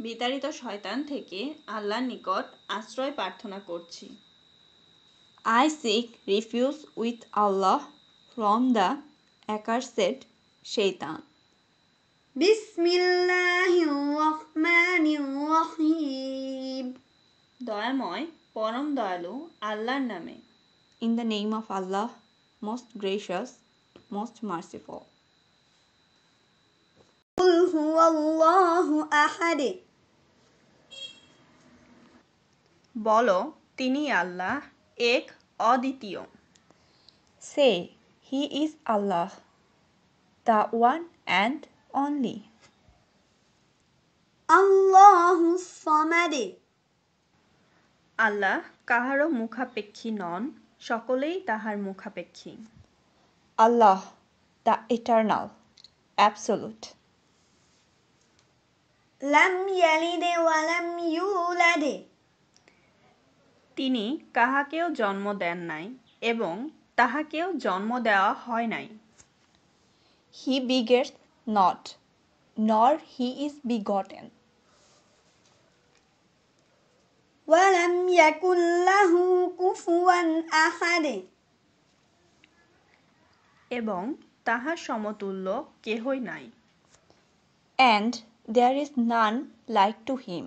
বিতাড়িত শয়তান থেকে আল্লাহর নিকট আশ্রয় প্রার্থনা করছি। I seek refuge with Allah from the accursed shaitan. বিসমিল্লাহির-রহমানির-রহিম। দয়াময় পরম দয়ালু আল্লাহর নামে। In the name of Allah, most gracious, most merciful. قُلْ هُوَ اللَّهُ أَحَدٌ। বলো, তিনি আল্লাহ, এক অদ্বিতীয়। Say, He is Allah, the one and only. Allahus Samad. আল্লাহ কাহারও মুখাপেক্ষী নন, সকলেই তাহার মুখাপেক্ষী। Allah, the eternal, absolute. Lam yalid wa lam yulad. তিনি কাহাকেও জন্ম দেন নাই এবং তাহাকেও জন্ম দেওয়া হয় নাই। He begets not, nor he is begotten. Wa lam yakul lahu kufuwan ahad. এবং তাহার সমতুল্য কেহই নাই। And there is none like to him.